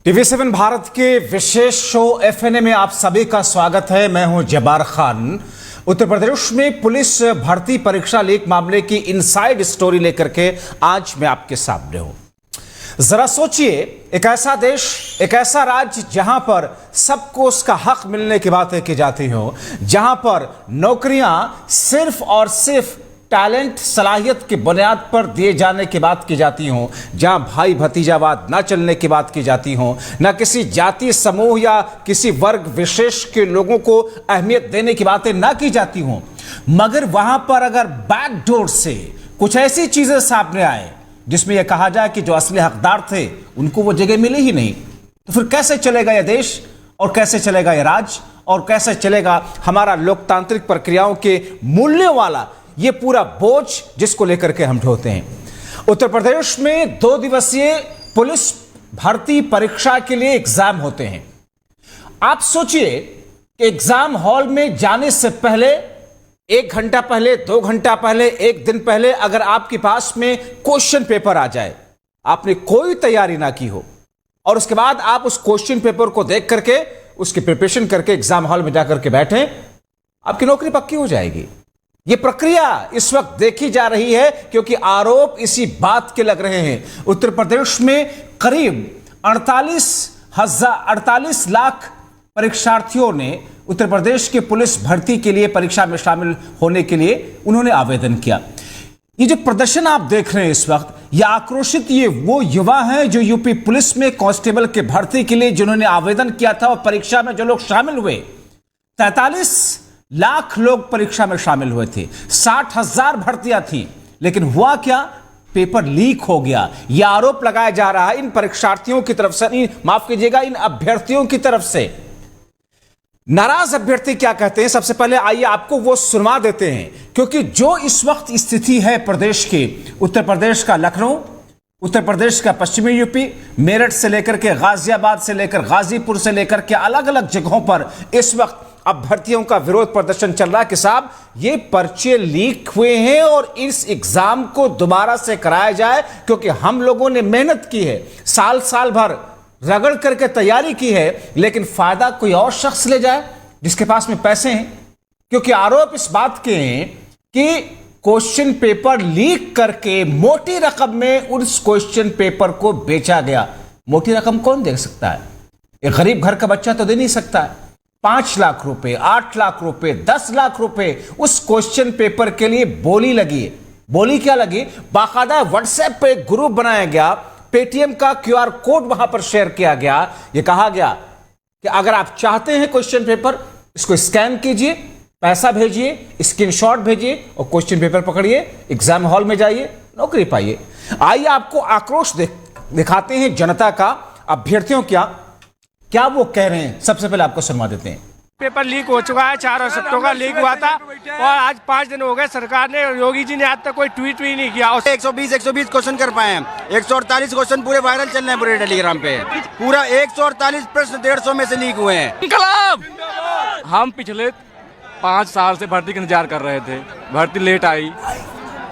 टीवी7 भारत के विशेष शो एफएनए में आप सभी का स्वागत है। मैं हूं जब्बार खान। उत्तर प्रदेश में पुलिस भर्ती परीक्षा लीक मामले की इनसाइड स्टोरी लेकर के आज मैं आपके सामने हूं। जरा सोचिए, एक ऐसा देश, एक ऐसा राज्य जहां पर सबको उसका हक मिलने की बातें की जाती हो, जहां पर नौकरियां सिर्फ और सिर्फ टैलेंट, सलाहियत की बुनियाद पर दिए जाने की बात की जाती हो, जहां भाई भतीजावाद ना चलने की बात की जाती हो, ना किसी जाति समूह या किसी वर्ग विशेष के लोगों को अहमियत देने की बातें ना की जाती हो, मगर वहां पर अगर बैकडोर से कुछ ऐसी चीजें सामने आए जिसमें यह कहा जाए कि जो असली हकदार थे उनको वो जगह मिली ही नहीं, तो फिर कैसे चलेगा यह देश और कैसे चलेगा यह राज्य और कैसे चलेगा हमारा लोकतांत्रिक प्रक्रियाओं के मूल्यों वाला ये पूरा बोझ जिसको लेकर के हम ढोते हैं। उत्तर प्रदेश में 2 दिवसीय पुलिस भर्ती परीक्षा के लिए एग्जाम होते हैं। आप सोचिए कि एग्जाम हॉल में जाने से पहले 1 घंटा पहले, 2 घंटा पहले, 1 दिन पहले अगर आपके पास में क्वेश्चन पेपर आ जाए, आपने कोई तैयारी ना की हो और उसके बाद आप उस क्वेश्चन पेपर को देख करके उसकी प्रिपरेशन करके एग्जाम हॉल में जाकर के बैठे, आपकी नौकरी पक्की हो जाएगी। यह प्रक्रिया इस वक्त देखी जा रही है क्योंकि आरोप इसी बात के लग रहे हैं। उत्तर प्रदेश में करीब 48 लाख परीक्षार्थियों ने उत्तर प्रदेश के पुलिस भर्ती के लिए परीक्षा में शामिल होने के लिए उन्होंने आवेदन किया। ये जो प्रदर्शन आप देख रहे हैं इस वक्त, ये आक्रोशित ये वो युवा हैं जो यूपी पुलिस में कांस्टेबल के भर्ती के लिए जिन्होंने आवेदन किया था और परीक्षा में जो लोग शामिल हुए, 43 लाख लोग परीक्षा में शामिल हुए थे, 60,000 भर्तियां थी, लेकिन हुआ क्या? पेपर लीक हो गया। यह आरोप लगाया जा रहा है इन परीक्षार्थियों की तरफ से, माफ कीजिएगा, इन अभ्यर्थियों की तरफ से। नाराज अभ्यर्थी क्या कहते हैं, सबसे पहले आइए आपको वो सुनवा देते हैं, क्योंकि जो इस वक्त स्थिति है प्रदेश की, उत्तर प्रदेश का लखनऊ, उत्तर प्रदेश का पश्चिमी यूपी, मेरठ से लेकर के गाजियाबाद से लेकर गाजीपुर से लेकर के अलग अलग जगहों पर इस वक्त अभ्यर्थियों का विरोध प्रदर्शन चल रहा है कि साहब ये पर्चे लीक हुए हैं और इस एग्जाम को दोबारा से कराया जाए, क्योंकि हम लोगों ने मेहनत की है, साल भर रगड़ करके तैयारी की है, लेकिन फायदा कोई और शख्स ले जाए जिसके पास में पैसे हैं। क्योंकि आरोप इस बात के हैं कि क्वेश्चन पेपर लीक करके मोटी रकम में उस क्वेश्चन पेपर को बेचा गया। मोटी रकम कौन दे सकता है? एक गरीब घर का बच्चा तो दे नहीं सकता है। 5 लाख रुपए, 8 लाख रुपए, 10 लाख रुपए उस क्वेश्चन पेपर के लिए बोली लगी है। बोली क्या लगी? बाकायदा व्हाट्सएप पे एक ग्रुप बनाया गया, पेटीएम का QR कोड वहां पर शेयर किया गया। यह कहा गया कि अगर आप चाहते हैं क्वेश्चन पेपर, इसको स्कैन कीजिए, पैसा भेजिए, स्क्रीनशॉट भेजिए और क्वेश्चन पेपर पकड़िए, एग्जाम हॉल में जाइए, नौकरी पाइए। आइए आपको आक्रोश दिखाते हैं जनता का, अभ्यर्थियों क्या वो कह रहे हैं। सबसे पहले आपको सुनवा देते हैं। पेपर लीक हो चुका है, 4 सप्ताह का लीक हुआ था और आज 5 दिन हो गए। सरकार ने, योगी जी ने आज तक कोई ट्वीट भी नहीं किया। 120 क्वेश्चन कर पाए हैं। 148 क्वेश्चन पूरे वायरल चल रहे हैं पूरे टेलीग्राम पे। पूरा 148 प्रश्न 150 में से लीक हुए हैं। इंकलाब! हम पिछले 5 साल से भर्ती का इंतजार कर रहे थे। भर्ती लेट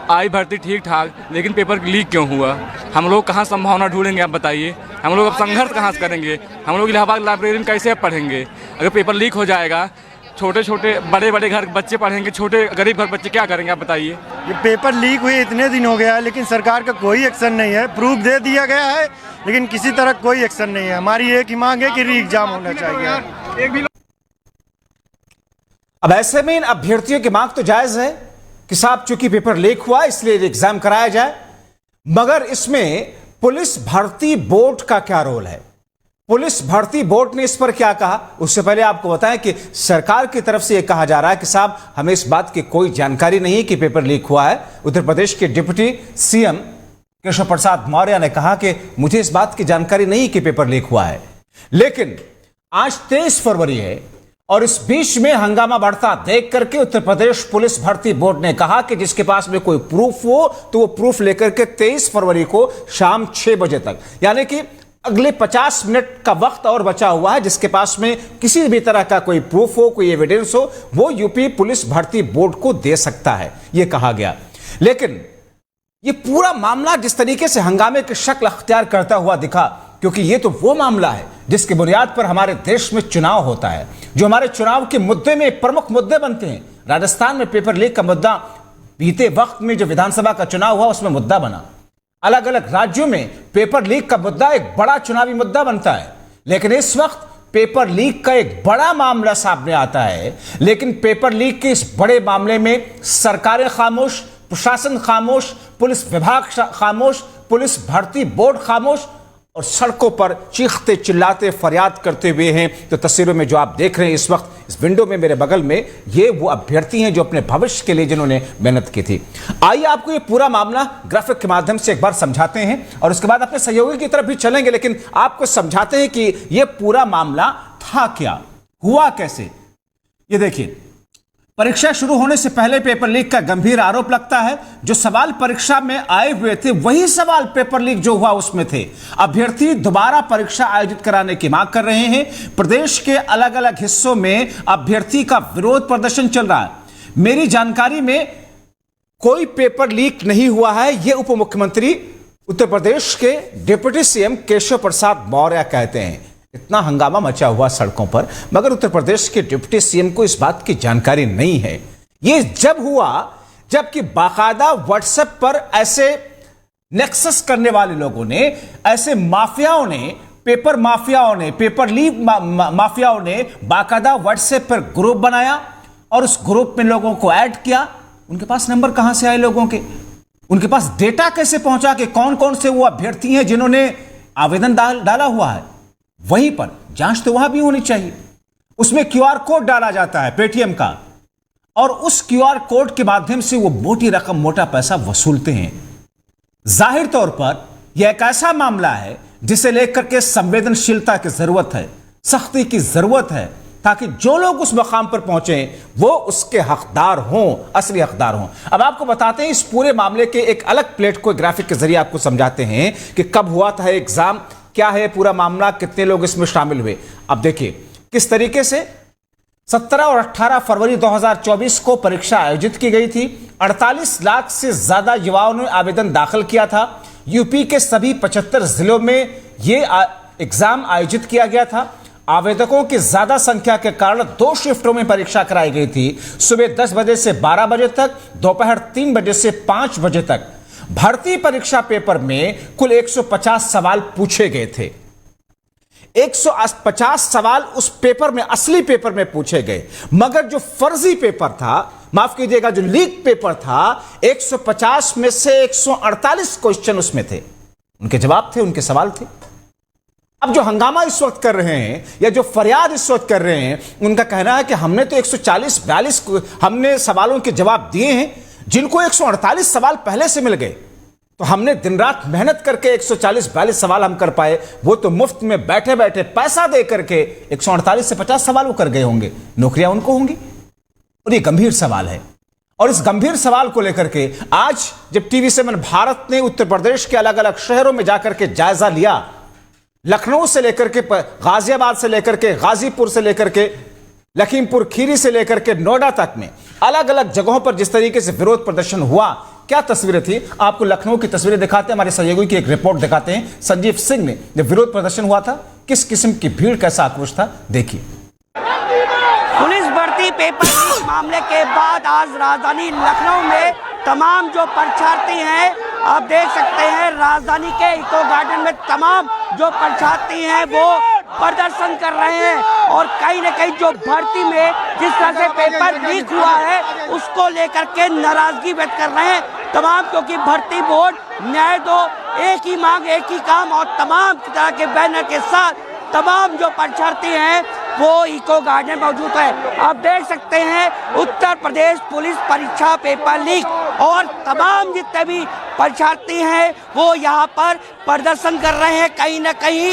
आई भर्ती ठीक ठाक, लेकिन पेपर लीक क्यों हुआ? हम लोग कहाँ संभावना ढूंढेंगे, आप बताइए। हम लोग अब संघर्ष कहाँ से करेंगे? हम लोग इलाहाबाद लाइब्रेरी में कैसे पढ़ेंगे अगर पेपर लीक हो जाएगा? छोटे बड़े घर बच्चे पढ़ेंगे, छोटे गरीब घर बच्चे क्या करेंगे, आप बताइए। ये पेपर लीक हुए इतने दिन हो गया है, लेकिन सरकार का कोई एक्शन नहीं है। प्रूफ दे दिया गया है, लेकिन किसी तरह कोई एक्शन नहीं है। हमारी एक ही मांग है कि री एग्जाम होना चाहिए। अब ऐसे में इन अभ्यर्थियों की मांग तो जायज है कि साहब चूंकि पेपर लीक हुआ इसलिए एग्जाम कराया जाए, मगर इसमें पुलिस भर्ती बोर्ड का क्या रोल है? पुलिस भर्ती बोर्ड ने इस पर क्या कहा? उससे पहले आपको बताएं कि सरकार की तरफ से यह कहा जा रहा है कि साहब हमें इस बात की कोई जानकारी नहीं है कि पेपर लीक हुआ है। उत्तर प्रदेश के डिप्टी सीएम केशव प्रसाद मौर्य ने कहा कि मुझे इस बात की जानकारी नहीं कि पेपर लीक हुआ है। लेकिन आज 23 फरवरी है और इस बीच में हंगामा बढ़ता देख करके उत्तर प्रदेश पुलिस भर्ती बोर्ड ने कहा कि जिसके पास में कोई प्रूफ हो तो वो प्रूफ लेकर के 23 फरवरी को शाम 6 बजे तक, यानी कि अगले 50 मिनट का वक्त और बचा हुआ है, जिसके पास में किसी भी तरह का कोई प्रूफ हो, कोई एविडेंस हो, वो यूपी पुलिस भर्ती बोर्ड को दे सकता है, यह कहा गया। लेकिन ये पूरा मामला जिस तरीके से हंगामे की शक्ल अख्तियार करता हुआ दिखा, क्योंकि ये तो वो मामला है जिसकी बुनियाद पर हमारे देश में चुनाव होता है, जो हमारे चुनाव के मुद्दे में प्रमुख मुद्दे बनते हैं। राजस्थान में पेपर लीक का मुद्दा बीते वक्त में जो विधानसभा का चुनाव हुआ उसमें मुद्दा बना। अलग अलग राज्यों में पेपर लीक का मुद्दा एक बड़ा चुनावी मुद्दा बनता है, लेकिन इस वक्त पेपर लीक का एक बड़ा मामला सामने आता है। लेकिन पेपर लीक के इस बड़े मामले में सरकारें खामोश, प्रशासन खामोश, पुलिस विभाग खामोश, पुलिस भर्ती बोर्ड खामोश और सड़कों पर चीखते चिल्लाते फरियाद करते हुए हैं। तो तस्वीरों में जो आप देख रहे हैं इस वक्त इस विंडो में मेरे बगल में, ये वो अभ्यर्थी हैं जो अपने भविष्य के लिए जिन्होंने मेहनत की थी। आइए आपको ये पूरा मामला ग्राफिक के माध्यम से एक बार समझाते हैं और उसके बाद अपने सहयोगी की तरफ भी चलेंगे, लेकिन आपको समझाते हैं कि ये पूरा मामला था क्या, हुआ कैसे। ये देखिए, परीक्षा शुरू होने से पहले पेपर लीक का गंभीर आरोप लगता है। जो सवाल परीक्षा में आए हुए थे वही सवाल पेपर लीक जो हुआ उसमें थे। अभ्यर्थी दोबारा परीक्षा आयोजित कराने की मांग कर रहे हैं। प्रदेश के अलग अलग हिस्सों में अभ्यर्थी का विरोध प्रदर्शन चल रहा है। मेरी जानकारी में कोई पेपर लीक नहीं हुआ है, यह उप मुख्यमंत्री उत्तर प्रदेश के डिप्टी सीएम केशव प्रसाद मौर्य कहते हैं। इतना हंगामा मचा हुआ सड़कों पर, मगर उत्तर प्रदेश के डिप्टी सीएम को इस बात की जानकारी नहीं है। यह जब हुआ जबकि बाकायदा व्हाट्सएप पर ऐसे नेक्सस करने वाले लोगों ने, ऐसे माफियाओं ने, पेपर लीक माफियाओं ने बाकायदा व्हाट्सएप पर ग्रुप बनाया और उस ग्रुप में लोगों को ऐड किया। उनके पास नंबर कहां से आए लोगों के, उनके पास डेटा कैसे पहुंचा कि कौन कौन से वो अभ्यर्थी हैं जिन्होंने आवेदन डाला हुआ है। वहीं पर जांच तो वहां भी होनी चाहिए। उसमें क्यूआर कोड डाला जाता है पेटीएम का और उस क्यूआर कोड के माध्यम से वो मोटी रकम, मोटा पैसा वसूलते हैं। जाहिर तौर पर यह एक ऐसा मामला है जिसे लेकर के संवेदनशीलता की जरूरत है, सख्ती की जरूरत है, ताकि जो लोग उस मकाम पर पहुंचे वो उसके हकदार हों, असली हकदार हों। अब आपको बताते हैं इस पूरे मामले के एक अलग प्लेट को ग्राफिक के जरिए आपको समझाते हैं कि कब हुआ था एग्जाम, क्या है पूरा मामला, कितने लोग इसमें शामिल हुए। अब देखिए किस तरीके से 17 और 18 फरवरी 2024 को परीक्षा आयोजित की गई थी। 48 लाख से ज्यादा युवाओं ने आवेदन दाखिल किया था। यूपी के सभी 75 जिलों में यह एग्जाम आयोजित किया गया था। आवेदकों की ज्यादा संख्या के कारण 2 शिफ्टों में परीक्षा कराई गई थी, सुबह 10 बजे से 12 बजे तक, दोपहर 3 बजे से 5 बजे तक। भर्ती परीक्षा पेपर में कुल 150 सवाल पूछे गए थे। 150 सवाल उस पेपर में, असली पेपर में पूछे गए, मगर जो फर्जी पेपर था, माफ कीजिएगा, जो लीक पेपर था, 150 में से 148 क्वेश्चन उसमें थे, उनके जवाब थे, उनके सवाल थे। अब जो हंगामा इस वक्त कर रहे हैं या जो फरियाद इस वक्त कर रहे हैं, उनका कहना है कि हमने तो 140-42 हमने सवालों के जवाब दिए हैं, जिनको 148 सवाल पहले से मिल गए, तो हमने दिन रात मेहनत करके 140-42 सवाल हम कर पाए, वो तो मुफ्त में बैठे बैठे पैसा दे करके 148 से 50 सवाल वो कर गए होंगे, नौकरियां उनको होंगी। और ये गंभीर सवाल है। और इस गंभीर सवाल को लेकर के आज जब TV7 भारत ने उत्तर प्रदेश के अलग अलग शहरों में जाकर के जायजा लिया, लखनऊ से लेकर के गाजियाबाद से लेकर के गाजीपुर से लेकर के लखीमपुर खीरी से लेकर के नोएडा तक में अलग अलग जगहों पर जिस तरीके से विरोध प्रदर्शन हुआ, क्या तस्वीरें थी, आपको लखनऊ की तस्वीरें दिखाते हैं, हमारे सहयोगी की एक रिपोर्ट दिखाते हैं। संजीव सिंह ने जब विरोध प्रदर्शन हुआ था, किस किस्म की भीड़, कैसा आक्रोश था, देखिए। पुलिस भर्ती पेपर लीक मामले के बाद आज राजधानी लखनऊ में तमाम जो परीक्षार्थी हैं, आप देख सकते हैं राजधानी के इको गार्डन में तमाम जो परीक्षार्थी हैं वो प्रदर्शन कर रहे हैं और कहीं न कहीं जो भर्ती में जिस तरह से पेपर लीक हुआ है उसको लेकर के नाराजगी व्यक्त कर रहे हैं तमाम, क्योंकि भर्ती बोर्ड न्याय दो, एक ही मांग एक ही काम और तमाम तरह के बैनर के साथ तमाम जो परीक्षार्थी हैं वो इको गार्डन मौजूद है। आप देख सकते हैं उत्तर प्रदेश पुलिस परीक्षा पेपर लीक और तमाम जितने भी परीक्षार्थी हैं वो यहाँ पर प्रदर्शन कर रहे हैं, कहीं न कहीं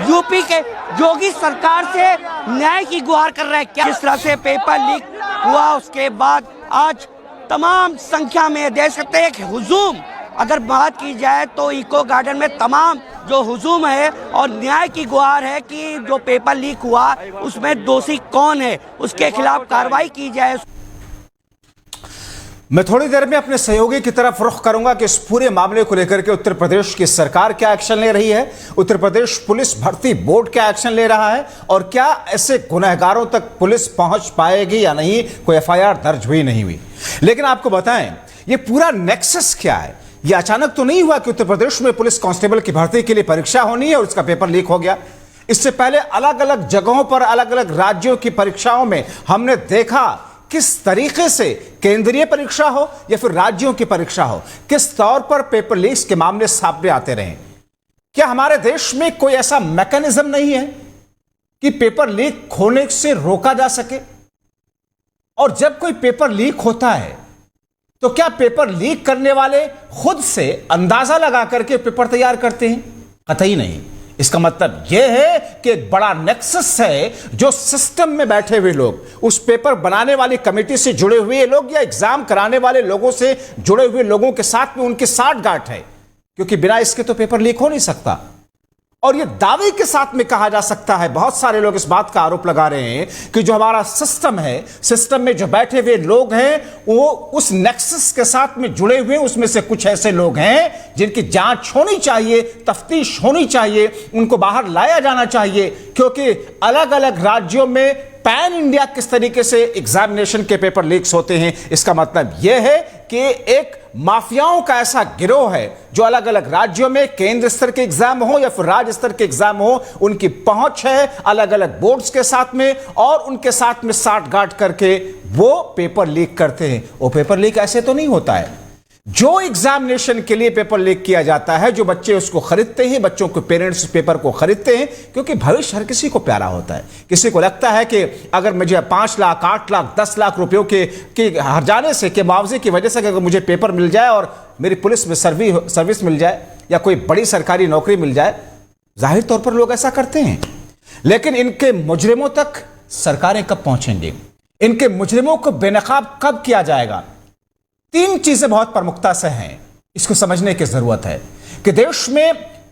यूपी के योगी सरकार से न्याय की गुहार कर रहे हैं। क्या जिस तरह से पेपर लीक हुआ उसके बाद आज तमाम संख्या में देख सकते हैं हुजूम, अगर बात की जाए तो इको गार्डन में तमाम जो हुजूम है और न्याय की गुहार है कि जो पेपर लीक हुआ उसमें दोषी कौन है, उसके खिलाफ कार्रवाई की जाए। मैं थोड़ी देर में अपने सहयोगी की तरफ रुख करूंगा कि इस पूरे मामले को लेकर के उत्तर प्रदेश की सरकार क्या एक्शन ले रही है, उत्तर प्रदेश पुलिस भर्ती बोर्ड क्या एक्शन ले रहा है और क्या ऐसे गुनहगारों तक पुलिस पहुंच पाएगी या नहीं। कोई एफआईआर दर्ज हुई नहीं हुई, लेकिन आपको बताएं ये पूरा नेक्सस क्या है। ये अचानक तो नहीं हुआ कि उत्तर प्रदेश में पुलिस कांस्टेबल की भर्ती के लिए परीक्षा होनी है और उसका पेपर लीक हो गया। इससे पहले अलग अलग जगहों पर अलग अलग राज्यों की परीक्षाओं में हमने देखा किस तरीके से केंद्रीय परीक्षा हो या फिर राज्यों की परीक्षा हो, किस तौर पर पेपर लीक्स के मामले सामने आते रहे। क्या हमारे देश में कोई ऐसा मैकेनिज्म नहीं है कि पेपर लीक होने से रोका जा सके? और जब कोई पेपर लीक होता है तो क्या पेपर लीक करने वाले खुद से अंदाजा लगा करके पेपर तैयार करते हैं? कतई नहीं। इसका मतलब यह है कि एक बड़ा नेक्सस है जो सिस्टम में बैठे हुए लोग, उस पेपर बनाने वाली कमेटी से जुड़े हुए लोग या एग्जाम कराने वाले लोगों से जुड़े हुए लोगों के साथ में उनकी साठगांठ है, क्योंकि बिना इसके तो पेपर लीक हो नहीं सकता। और यह दावे के साथ में कहा जा सकता है, बहुत सारे लोग इस बात का आरोप लगा रहे हैं कि जो हमारा सिस्टम है, सिस्टम में जो बैठे हुए लोग हैं वो उस नेक्सस के साथ में जुड़े हुए, उसमें से कुछ ऐसे लोग हैं जिनकी जांच होनी चाहिए, तफ्तीश होनी चाहिए, उनको बाहर लाया जाना चाहिए, क्योंकि अलग अलग राज्यों में पैन इंडिया किस तरीके से एग्जामिनेशन के पेपर लीक्स होते हैं। इसका मतलब यह है कि एक माफियाओं का ऐसा गिरोह है जो अलग अलग राज्यों में केंद्र स्तर के एग्जाम हो या फिर राज्य स्तर के एग्जाम हो, उनकी पहुंच है अलग अलग बोर्ड्स के साथ में और उनके साथ में साठगांठ करके वो पेपर लीक करते हैं। वो पेपर लीक ऐसे तो नहीं होता है। जो एग्जामिनेशन के लिए पेपर लीक किया जाता है, जो बच्चे उसको खरीदते हैं, बच्चों के पेरेंट्स पेपर को खरीदते हैं, क्योंकि भविष्य हर किसी को प्यारा होता है। किसी को लगता है कि अगर मुझे 5 लाख 8 लाख 10 लाख रुपयों के हर्जाने से, के मुआवजे की वजह से अगर मुझे पेपर मिल जाए और मेरी पुलिस में सर्विस मिल जाए या कोई बड़ी सरकारी नौकरी मिल जाए, जाहिर तौर पर लोग ऐसा करते हैं। लेकिन इनके मुजरिमों तक सरकारें कब पहुंचेंगी? इनके मुजरिमों को बेनकाब कब किया जाएगा? 3 चीजें बहुत प्रमुखता से हैं, इसको समझने की जरूरत है कि देश में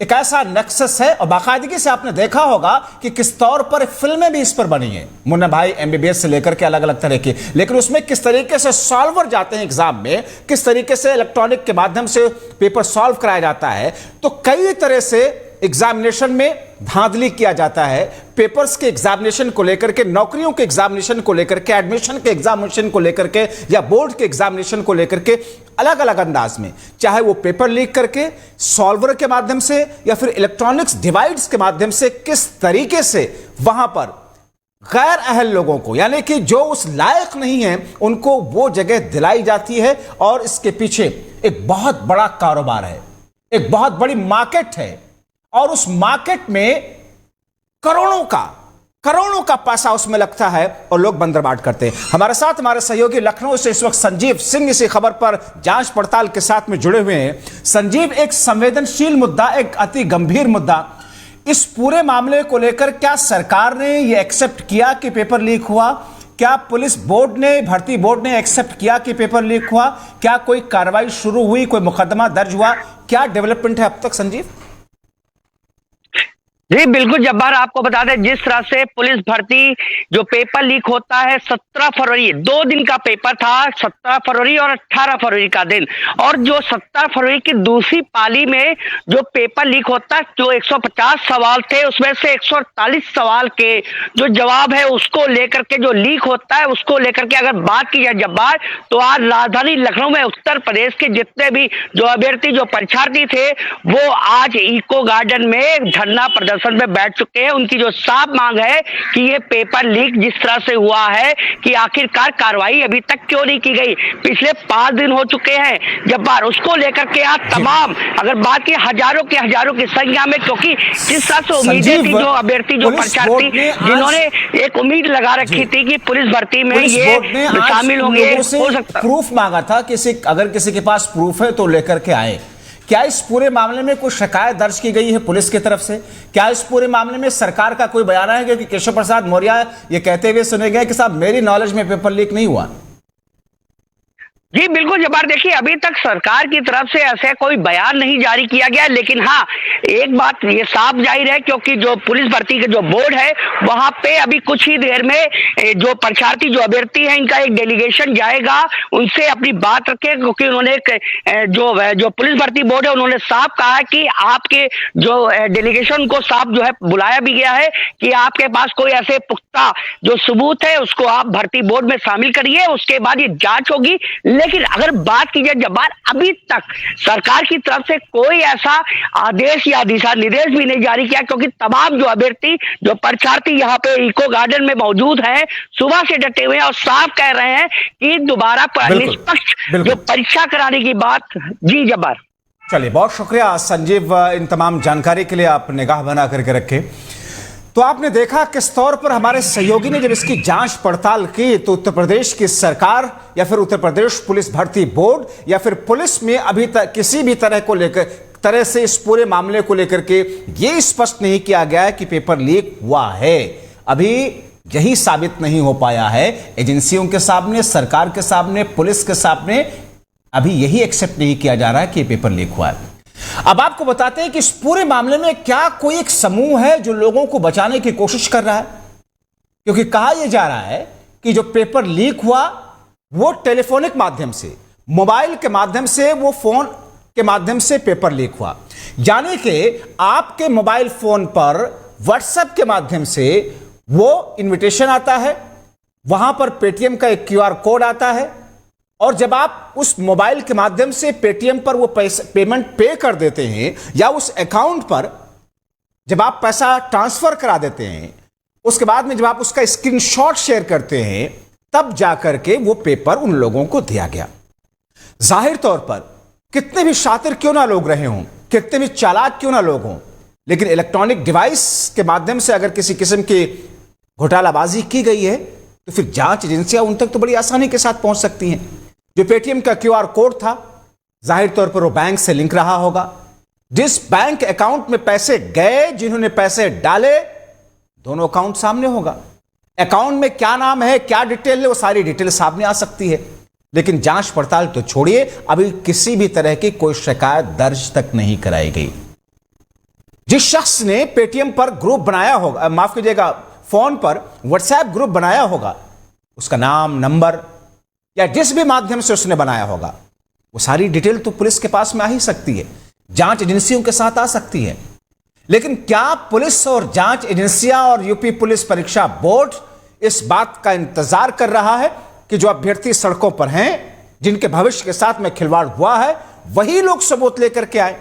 एक ऐसा नेक्सस है और बाकायदगी से आपने देखा होगा कि किस तौर पर फिल्में भी इस पर बनी है, मुन्ना भाई एमबीबीएस से लेकर के अलग अलग तरह की, लेकिन उसमें किस तरीके से सॉल्वर जाते हैं एग्जाम में, किस तरीके से इलेक्ट्रॉनिक के माध्यम से पेपर सॉल्व कराया जाता है। तो कई तरह से एग्जामिनेशन में धांधली किया जाता है, पेपर्स के एग्जामिनेशन को लेकर के, नौकरियों के एग्जामिनेशन को लेकर के, एडमिशन के एग्जामिनेशन को लेकर के या बोर्ड के एग्जामिनेशन को लेकर के अलग अलग अंदाज में, चाहे वो पेपर लीक करके, सॉल्वर के माध्यम से या फिर इलेक्ट्रॉनिक्स डिवाइस के माध्यम से, किस तरीके से वहां पर गैर अहल लोगों को, यानी कि जो उस लायक नहीं है, उनको वो जगह दिलाई जाती है। और इसके पीछे एक बहुत बड़ा कारोबार है, एक बहुत बड़ी मार्केट है और उस मार्केट में करोड़ों का पैसा उसमें लगता है और लोग बंदरबाट करते हैं। हमारे साथ हमारे सहयोगी लखनऊ से इस वक्त संजीव सिंह इसी खबर पर जांच पड़ताल के साथ में जुड़े हुए हैं। संजीव, एक संवेदनशील मुद्दा, एक अति गंभीर मुद्दा, इस पूरे मामले को लेकर क्या सरकार ने यह एक्सेप्ट किया कि पेपर लीक हुआ? क्या पुलिस बोर्ड ने, भर्ती बोर्ड ने एक्सेप्ट किया कि पेपर लीक हुआ? क्या कोई कार्रवाई शुरू हुई, कोई मुकदमा दर्ज हुआ? क्या डेवलपमेंट है अब तक संजीव? जी बिल्कुल जब्बार, आपको बता दें जिस तरह से पुलिस भर्ती जो पेपर लीक होता है 17 फरवरी, 2 दिन का पेपर था, 17 फरवरी और 18 फरवरी का दिन, और जो 17 फरवरी की दूसरी पाली में जो पेपर लीक होता है, जो 150 सवाल थे उसमें से 148 सवाल के जो जवाब है उसको लेकर के जो लीक होता है, उसको लेकर के अगर बात की जाए जब्बार, तो आज राजधानी लखनऊ में उत्तर प्रदेश के जितने भी जो अभ्यर्थी, जो परीक्षार्थी थे, वो आज इको गार्डन में धरना प्रदर्शन में बैठ चुके हैं। उनकी जो साफ मांग है कि ये पेपर लीक जिस तरह से हुआ है कि आखिरकार कार्रवाई अभी तक क्यों नहीं की गई। पिछले 5 दिन हो चुके हैं जब्बार, उसको लेकर के आज तमाम, अगर बात की हजारों की संख्या में, क्योंकि जिस तरह से उम्मीदें थी, जो अभ्यर्थी, जो परीक्षार्थी जिन्होंने एक उम्मीद लगा रखी थी कि पुलिस भर्ती में ये शामिल होंगे, हो सकता प्रूफ मांगा था, अगर किसी के पास प्रूफ है तो लेकर के आए। क्या इस पूरे मामले में कोई शिकायत दर्ज की गई है पुलिस की तरफ से? क्या इस पूरे मामले में सरकार का कोई बयान है? क्योंकि केशव प्रसाद मौर्य ये कहते हुए सुने गए कि साहब मेरी नॉलेज में पेपर लीक नहीं हुआ। जी बिल्कुल जब्बार, देखिए अभी तक सरकार की तरफ से ऐसे कोई बयान नहीं जारी किया गया, लेकिन हाँ एक बात ये साफ जाहिर है, क्योंकि जो पुलिस भर्ती के जो बोर्ड है वहां पे अभी कुछ ही देर में जो परीक्षार्थी जो अभ्यर्थी है इनका एक डेलीगेशन जाएगा, उनसे अपनी बात रखे, क्योंकि उन्होंने जो पुलिस भर्ती बोर्ड है उन्होंने साफ कहा है कि आपके जो डेलीगेशन को साफ जो है बुलाया भी गया है कि आपके पास कोई ऐसे पुख्ता जो सबूत है उसको आप भर्ती बोर्ड में शामिल करिए, उसके बाद ये जांच होगी। लेकिन अगर बात की जाए जब्बार, अभी तक सरकार की तरफ से कोई ऐसा आदेश या दिशा निर्देश भी नहीं जारी किया, क्योंकि तमाम जो अभ्यर्थी जो परीक्षार्थी यहाँ पे इको गार्डन में मौजूद हैं सुबह से डटे हुए हैं और साफ कह रहे हैं कि दोबारा निष्पक्ष जो परीक्षा कराने की बात। जी जब्बार, चलिए बहुत शुक्रिया संजीव, इन तमाम जानकारी के लिए आप निगाह बना करके रखे। तो आपने देखा किस तौर पर हमारे सहयोगी ने जब इसकी जांच पड़ताल की तो उत्तर प्रदेश की सरकार या फिर उत्तर प्रदेश पुलिस भर्ती बोर्ड या फिर पुलिस में अभी तक किसी भी तरह से इस पूरे मामले को लेकर के यह स्पष्ट नहीं किया गया है कि पेपर लीक हुआ है। अभी यही साबित नहीं हो पाया है एजेंसियों के सामने, सरकार के सामने, पुलिस के सामने, अभी यही एक्सेप्ट नहीं किया जा रहा है कि पेपर लीक हुआ है। अब आपको बताते हैं कि इस पूरे मामले में क्या कोई एक समूह है जो लोगों को बचाने की कोशिश कर रहा है, क्योंकि कहा यह जा रहा है कि जो पेपर लीक हुआ वो टेलीफोनिक माध्यम से, मोबाइल के माध्यम से, वो फोन के माध्यम से पेपर लीक हुआ। यानी कि आपके मोबाइल फोन पर व्हाट्सएप के माध्यम से वो इनविटेशन आता है, वहां पर पेटीएम का एक क्यूआर कोड आता है और जब आप उस मोबाइल के माध्यम से पेटीएम पर वो पेमेंट पे कर देते हैं या उस अकाउंट पर जब आप पैसा ट्रांसफर करा देते हैं, उसके बाद में जब आप उसका स्क्रीनशॉट शेयर करते हैं, तब जाकर के वो पेपर उन लोगों को दिया गया। जाहिर तौर पर कितने भी शातिर क्यों ना लोग रहे हों, कितने भी चालाक क्यों ना लोग हों, लेकिन इलेक्ट्रॉनिक डिवाइस के माध्यम से अगर किसी किस्म की घोटालाबाजी की गई है तो फिर जांच एजेंसियां उन तक तो बड़ी आसानी के साथ पहुंच सकती हैं। जो पेटीएम का क्यूआर कोड था, जाहिर तौर पर वो बैंक से लिंक रहा होगा। जिस बैंक अकाउंट में पैसे गए, जिन्होंने पैसे डाले, दोनों अकाउंट सामने होगा। अकाउंट में क्या नाम है, क्या डिटेल है, वो सारी डिटेल सामने आ सकती है। लेकिन जांच पड़ताल तो छोड़िए, अभी किसी भी तरह की कोई शिकायत दर्ज तक नहीं कराई गई। जिस शख्स ने पेटीएम पर ग्रुप बनाया होगा, माफ कीजिएगा, फोन पर व्हाट्सएप ग्रुप बनाया होगा, उसका नाम, नंबर या जिस भी माध्यम से उसने बनाया होगा, वो सारी डिटेल तो पुलिस के पास में आ ही सकती है, जांच एजेंसियों के साथ आ सकती है। लेकिन क्या पुलिस और जांच एजेंसियां और यूपी पुलिस परीक्षा बोर्ड इस बात का इंतजार कर रहा है कि जो अभ्यर्थी सड़कों पर हैं, जिनके भविष्य के साथ में खिलवाड़ हुआ है, वही लोग सबूत लेकर के आए?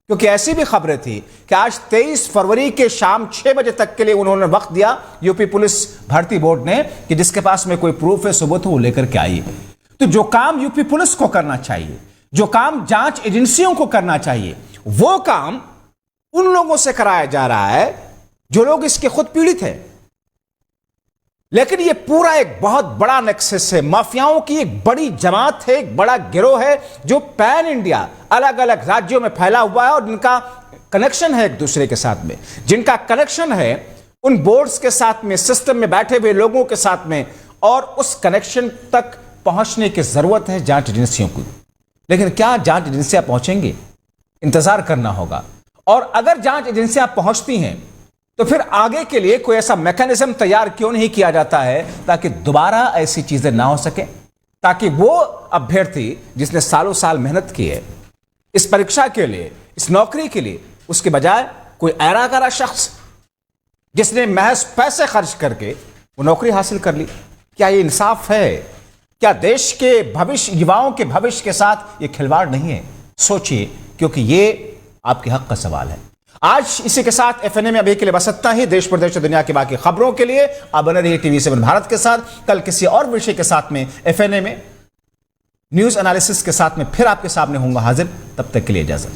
क्योंकि ऐसी भी खबरें थी कि आज 23 फरवरी के शाम 6 बजे तक के लिए उन्होंने वक्त दिया यूपी पुलिस भर्ती बोर्ड ने कि जिसके पास में कोई प्रूफ है, सबूत है, वो लेकर के आइए। तो जो काम यूपी पुलिस को करना चाहिए, जो काम जांच एजेंसियों को करना चाहिए, वो काम उन लोगों से कराया जा रहा है जो लोग इसके खुद पीड़ित हैं। लेकिन ये पूरा एक बहुत बड़ा नेक्सस है, माफियाओं की एक बड़ी जमात है, एक बड़ा गिरोह है जो पैन इंडिया अलग अलग राज्यों में फैला हुआ है और जिनका कनेक्शन है एक दूसरे के साथ में, जिनका कनेक्शन है उन बोर्ड्स के साथ में, सिस्टम में बैठे हुए लोगों के साथ में, और उस कनेक्शन तक पहुंचने की जरूरत है जांच एजेंसियों को। लेकिन क्या जांच एजेंसियां पहुंचेंगी? इंतजार करना होगा। और अगर जांच एजेंसियां पहुंचती हैं तो फिर आगे के लिए कोई ऐसा मैकेनिज्म तैयार क्यों नहीं किया जाता है ताकि दोबारा ऐसी चीजें ना हो सके, ताकि वो अभ्यर्थी जिसने सालों साल मेहनत की है इस परीक्षा के लिए, इस नौकरी के लिए, उसके बजाय कोई ऐरा गरा शख्स जिसने महज पैसे खर्च करके वो नौकरी हासिल कर ली, क्या ये इंसाफ है? क्या देश के भविष्य, युवाओं के भविष्य के साथ ये खिलवाड़ नहीं है? सोचिए, क्योंकि ये आपके हक का सवाल है। आज इसी के साथ एफएनए में अभी के लिए बस इतना ही। देश प्रदेश और दुनिया की बाकी खबरों के लिए आप बने रहिए TV7 भारत के साथ। कल किसी और विषय के साथ में एफएनए में न्यूज एनालिसिस के साथ में फिर आपके सामने होऊंगा हाजिर। तब तक के लिए इजाजत।